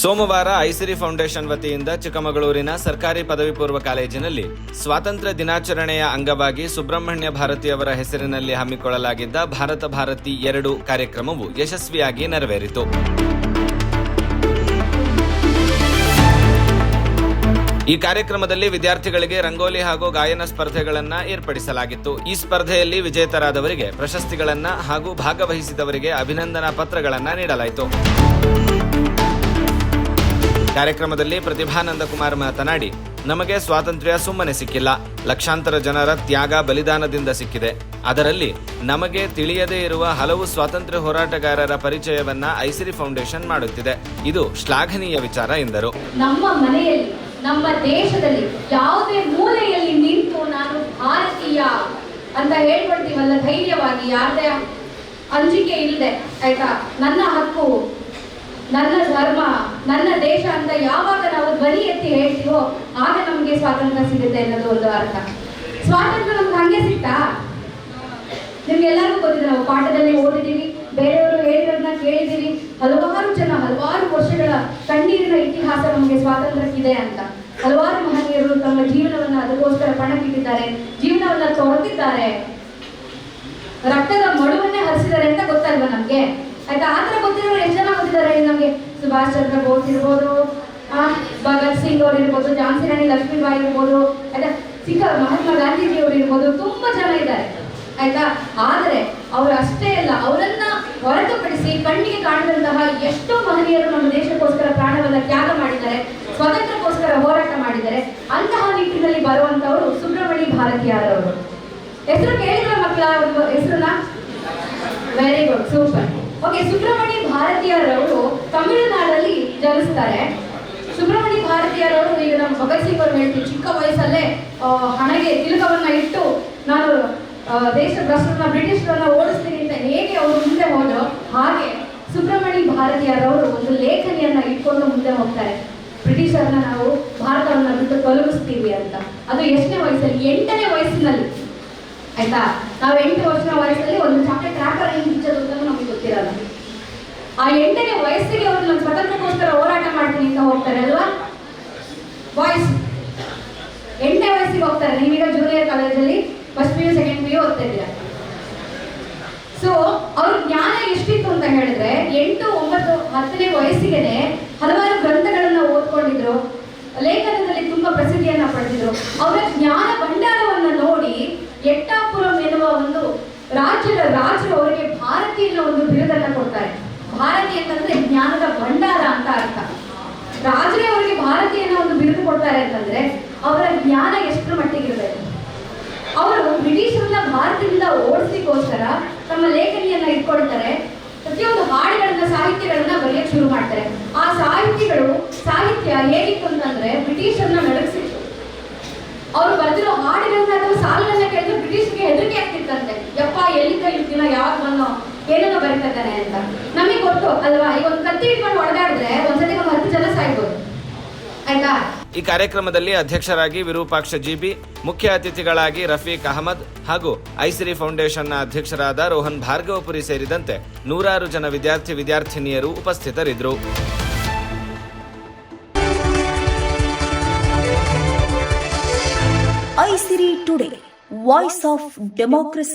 ಸೋಮವಾರ ಐಸಿರಿ ಫೌಂಡೇಶನ್ ವತಿಯಿಂದ ಚಿಕ್ಕಮಗಳೂರಿನ ಸರ್ಕಾರಿ ಪದವಿ ಪೂರ್ವ ಕಾಲೇಜಿನಲ್ಲಿ ಸ್ವಾತಂತ್ರ್ಯ ದಿನಾಚರಣೆಯ ಅಂಗವಾಗಿ ಸುಬ್ರಹ್ಮಣ್ಯ ಭಾರತಿಯವರ ಹೆಸರಿನಲ್ಲಿ ಹಮ್ಮಿಕೊಳ್ಳಲಾಗಿದ್ದ ಭಾರತ ಭಾರತಿ 2 ಕಾರ್ಯಕ್ರಮವು ಯಶಸ್ವಿಯಾಗಿ ನೆರವೇರಿತು. ಈ ಕಾರ್ಯಕ್ರಮದಲ್ಲಿ ವಿದ್ಯಾರ್ಥಿಗಳಿಗೆ ರಂಗೋಲಿ ಹಾಗೂ ಗಾಯನ ಸ್ಪರ್ಧೆಗಳನ್ನು ಏರ್ಪಡಿಸಲಾಗಿತ್ತು. ಈ ಸ್ಪರ್ಧೆಯಲ್ಲಿ ವಿಜೇತರಾದವರಿಗೆ ಪ್ರಶಸ್ತಿಗಳನ್ನು ಹಾಗೂ ಭಾಗವಹಿಸಿದವರಿಗೆ ಅಭಿನಂದನಾ ಪತ್ರಗಳನ್ನು ನೀಡಲಾಯಿತು. ಕಾರ್ಯಕ್ರಮದಲ್ಲಿ ಪ್ರತಿಭಾನಂದ ಕುಮಾರ್ ಮಾತನಾಡಿ, ನಮಗೆ ಸ್ವಾತಂತ್ರ್ಯ ಸುಮ್ಮನೆ ಸಿಕ್ಕಿಲ್ಲ, ಲಕ್ಷಾಂತರ ಜನರ ತ್ಯಾಗ ಬಲಿದಾನದಿಂದ ಸಿಕ್ಕಿದೆ. ಅದರಲ್ಲಿ ನಮಗೆ ತಿಳಿಯದೇ ಇರುವ ಹಲವು ಸ್ವಾತಂತ್ರ್ಯ ಹೋರಾಟಗಾರರ ಪರಿಚಯವನ್ನ ಐಸಿರಿ ಫೌಂಡೇಶನ್ ಮಾಡುತ್ತಿದೆ. ಇದು ಶ್ಲಾಘನೀಯ ವಿಚಾರ ಎಂದರು. ನಮ್ಮ ಮನೆಯಲ್ಲಿ, ನಮ್ಮ ದೇಶದಲ್ಲಿ ಯಾವುದೇ ಮೂಲೆಯಲ್ಲಿ ನಿಂತು ನಾನು ಭಾರತೀಯ ಅಂತ ಹೇಳ್ಕೊಳ್ತೀವಲ್ಲ, ಧೈರ್ಯವಾಗಿ, ಯಾರದೇ ಅಂಜಿಕೆ ಇಲ್ಲದೆ, ಆಯ್ತಾ, ನನ್ನ ಹಕ್ಕು, ನನ್ನ ಧರ್ಮ, ನನ್ನ ದೇಶ ಅಂತ ಯಾವಾಗ ನಾವು ಧ್ವನಿ ಎತ್ತಿ ಹೇಳ್ತೀವೋ ಆಗ ನಮಗೆ ಸ್ವಾತಂತ್ರ್ಯ ಸಿಗುತ್ತೆ ಅನ್ನೋದು ಒಂದು ಅರ್ಥ. ಸ್ವಾತಂತ್ರ್ಯ ನಮ್ಗೆ ಹಂಗೆ ಸಿಗ್ತಾ? ನಿಮ್ಗೆಲ್ಲರಿಗೂ ಗೊತ್ತಿದೆ, ನಾವು ಪಾಠದಲ್ಲಿ ಓದಿದ್ದೀವಿ, ಬೇರೆಯವರು ಹೇಳಿರೋದನ್ನ ಕೇಳಿದ್ದೀವಿ. ಹಲವಾರು ಜನ ಹಲವಾರು ವರ್ಷಗಳ ಕಣ್ಣೀರಿನ ಇತಿಹಾಸ ನಮಗೆ ಸ್ವಾತಂತ್ರ್ಯಕ್ಕಿದೆ ಅಂತ. ಹಲವಾರು ಮಹನೀಯರು ತಮ್ಮ ಜೀವನವನ್ನ ಅದಕ್ಕೋಸ್ಕರ ಪಣಕ್ಕಿಟ್ಟಿದ್ದಾರೆ, ಜೀವನವನ್ನ ತೊರೆದಿದ್ದಾರೆ, ರಕ್ತದ ಮಡುವನ್ನೇ ಹರಿಸಿದ್ದಾರೆ ಅಂತ ಗೊತ್ತಲ್ವಾ ನಮ್ಗೆ, ಆಯ್ತಾ? ಆ ಥರ ಗೊತ್ತಿರೋರು ಎಷ್ಟು ಜನ ಗೊತ್ತಿದ್ದಾರೆ ನಮಗೆ? ಸುಭಾಷ್ ಚಂದ್ರ ಬೋಸ್ ಇರ್ಬೋದು, ಭಗತ್ ಸಿಂಗ್ ಅವ್ರು ಇರ್ಬೋದು, ಝಾನ್ಸಿ ರಾಣಿ ಲಕ್ಷ್ಮೀಬಾಯಿ ಇರ್ಬೋದು, ಆಯ್ತಾ, ಮಹಾತ್ಮ ಗಾಂಧೀಜಿ ಅವರು ಇರ್ಬೋದು, ತುಂಬಾ ಜನ ಇದ್ದಾರೆ, ಆಯ್ತಾ? ಆದರೆ ಅವರು ಅಷ್ಟೇ ಅಲ್ಲ, ಅವರನ್ನ ಹೊರತುಪಡಿಸಿ ಕಣ್ಣಿಗೆ ಕಾಣದಂತಹ ಎಷ್ಟೋ ಮಹನೀಯರು ನಮ್ಮ ದೇಶಕ್ಕೋಸ್ಕರ ಪ್ರಾಣವನ್ನ ತ್ಯಾಗ ಮಾಡಿದ್ದಾರೆ, ಸ್ವಾತಂತ್ರ್ಯಕ್ಕೋಸ್ಕರ ಹೋರಾಟ ಮಾಡಿದ್ದಾರೆ. ಅಂತಹ ನಿಟ್ಟಿನಲ್ಲಿ ಬರುವಂತವರು ಸುಬ್ರಹ್ಮಣ್ಯ ಭಾರತಿಯವರು. ಹೆಸರು ಕೇಳಿದ್ರ ಮಕ್ಕಳ ಹೆಸರನ್ನ? Very good, super. Okay, Subramanya ಭಾರತಿಯರವರು ತಮಿಳುನಾಡಲ್ಲಿ ಜನಿಸ್ತಾರೆ. ಸುಬ್ರಹ್ಮಣ್ಯ ಭಾರತಿಯರವರು ಈಗ ನಮ್ಮ ಭಗತ್ ಸಿಂಗ್ ಅವರು ಹೇಳ್ತೀವಿ, ಚಿಕ್ಕ ವಯಸ್ಸಲ್ಲೇ ಹಣೆಗೆ ತಿಲಕವನ್ನ ಇಟ್ಟು ನಾನು ದೇಶ ಭ್ರಷ್ಟರನ್ನ, ಬ್ರಿಟಿಷರನ್ನ ಓಡಿಸ್ತೀನಿ ಅಂತ ಹೇಗೆ ಅವರು ಮುಂದೆ ಹೋದ್ರು, ಹಾಗೆ ಸುಬ್ರಹ್ಮಣ್ಯ ಭಾರತಿಯರವರು ಒಂದು ಲೇಖನಿಯನ್ನ ಇಟ್ಕೊಂಡು ಮುಂದೆ ಹೋಗ್ತಾರೆ. ಬ್ರಿಟಿಷರನ್ನ ನಾವು ಭಾರತವನ್ನ ಬಿಟ್ಟು ತೊಲಗಿಸ್ತೀವಿ ಅಂತ. ಅದು ಎಷ್ಟನೇ ವಯಸ್ಸಲ್ಲಿ? 8ನೇ ವಯಸ್ಸಿನಲ್ಲಿ, ಆಯ್ತಾ? ನಾವು 8 ವರ್ಷದ ವಯಸ್ಸಲ್ಲಿ ಒಂದು ಚಾಕ್ಲೇಟ್ ಕ್ರಾಕರ್ ಹೆಂಗೆ ಬಿಚ್ಚೋದು ಅಂತ ನಮಗೆ ಗೊತ್ತಿರಲ್ಲ. ಆ 8ನೇ ವಯಸ್ಸಿಗೆ ಅವರು ನಮ್ಮ ಸ್ವತಂತ್ರಕ್ಕೋಸ್ಕರ ಹೋರಾಟ ಮಾಡ್ತೀನಿ ಅಂತ ಹೋಗ್ತಾರೆ ಅಲ್ವಾ? ಬಾಯ್ಸ್ 8ನೇ ವಯಸ್ಸಿಗೆ ಹೋಗ್ತಾರೆ. ನೀವೀಗ ಜೂನಿಯರ್ ಕಾಲೇಜಲ್ಲಿ ಫಸ್ಟ್ PU ಸೆಕೆಂಡ್ PU ಓದ್ತಾ ಇದ್ದೀರಾ. ಸೊ ಅವ್ರ ಜ್ಞಾನ ಎಷ್ಟಿತ್ತು ಅಂತ ಹೇಳಿದ್ರೆ 8, 9, 10ನೇ ವಯಸ್ಸಿಗೆನೆ ಹಲವಾರು ಗ್ರಂಥಗಳನ್ನ ಓದ್ಕೊಂಡಿದ್ರು, ಲೇಖನದಲ್ಲಿ ತುಂಬಾ ಪ್ರಸಿದ್ಧಿಯನ್ನ ಪಡೆದಿದ್ರು. ಅವರ ಜ್ಞಾನ ಭಂಡಾರವನ್ನ ನೋಡಿ ಎಟ್ಟಾಪುರಂ ಎನ್ನುವ ಒಂದು ರಾಜ್ಯದ ರಾಜರು ಅವರಿಗೆ ಭಾರತಿ ಅನ್ನೋ ಒಂದು ಬಿರುದನ್ನ ಕೊಡ್ತಾರೆ. ಭಾರತಿ ಅಂತಂದ್ರೆ ಜ್ಞಾನದ ಭಂಡಾರ ಅಂತ ಅರ್ಥ. ರಾಜರೇ ಅವರಿಗೆ ಭಾರತಿ ಅನ್ನೋ ಒಂದು ಬಿರುದು ಕೊಡ್ತಾರೆ ಅಂತಂದ್ರೆ ಅವರ ಜ್ಞಾನ ಎಷ್ಟರ ಮಟ್ಟಿಗಿರಬೇಕು. ಅವರು ಬ್ರಿಟಿಷರನ್ನ ಭಾರತದಿಂದ ಓಡಿಸ್ಲಿಕ್ಕೋಸ್ಕರ ತಮ್ಮ ಲೇಖನಿಯನ್ನ ಇಟ್ಕೊಳ್ತಾರೆ. ಪ್ರತಿಯೊಂದು ಹಾಡುಗಳನ್ನ, ಸಾಹಿತ್ಯಗಳನ್ನ ಬರೆಯಕ್ಕೆ ಶುರು ಮಾಡ್ತಾರೆ. ಆ ಸಾಹಿತ್ಯ ಹೇಗಿತ್ತು ಅಂತಂದ್ರೆ ಬ್ರಿಟಿಷರನ್ನ ನಡಗಿಸಿತ್ತು. ಅವ್ರು ಬರೆದಿರೋ ಹಾಡುಗಳನ್ನ ಅಥವಾ ಸಾಲನ್ನ ಕೇಳಿದ್ರೆ ಬ್ರಿಟಿಷ್ಗೆ ಹೆದರಿಕೆ ಆಗ್ತಿತ್ತಂತೆ. ಯಪ್ಪ, ಎಲ್ಲಿಂದ ಇರ್ತೀನ, ಯಾವಾಗ ಬಂದು ಏನೇನೋ ಬರೀತಾ ಇದ್ದಾನೆ ಅಂತ. ನಮಗೆ ಗೊತ್ತು ಅಲ್ವಾ, ಈಗ ಒಂದು ಕತ್ತಿ ಇಟ್ಕೊಂಡು ಹೊಡೆದಾಡಿದ್ರೆ ಒಂದ್ಸತಿ ಒಂದು 10 ಜನ ಸಾಯ್ಬೋದು, ಆಯ್ತಾ? ಈ ಕಾರ್ಯಕ್ರಮದಲ್ಲಿ ಅಧ್ಯಕ್ಷರಾಗಿ ವಿರೂಪಾಕ್ಷ ಜಿಬಿ, ಮುಖ್ಯ ಅತಿಥಿಗಳಾಗಿ ರಫೀಕ್ ಅಹಮದ್ ಹಾಗೂ ಐಸಿರಿ ಫೌಂಡೇಶನ್ನ ಅಧ್ಯಕ್ಷರಾದ ರೋಹನ್ ಭಾರ್ಗವಪುರಿ ಸೇರಿದಂತೆ 100 ಜನ ವಿದ್ಯಾರ್ಥಿನಿಯರು ಉಪಸ್ಥಿತರಿದ್ದರು. ಐಸಿರಿ ಟುಡೇ, ವಾಯ್ಸ್ ಆಫ್ ಡೆಮೋಕ್ರಸಿ.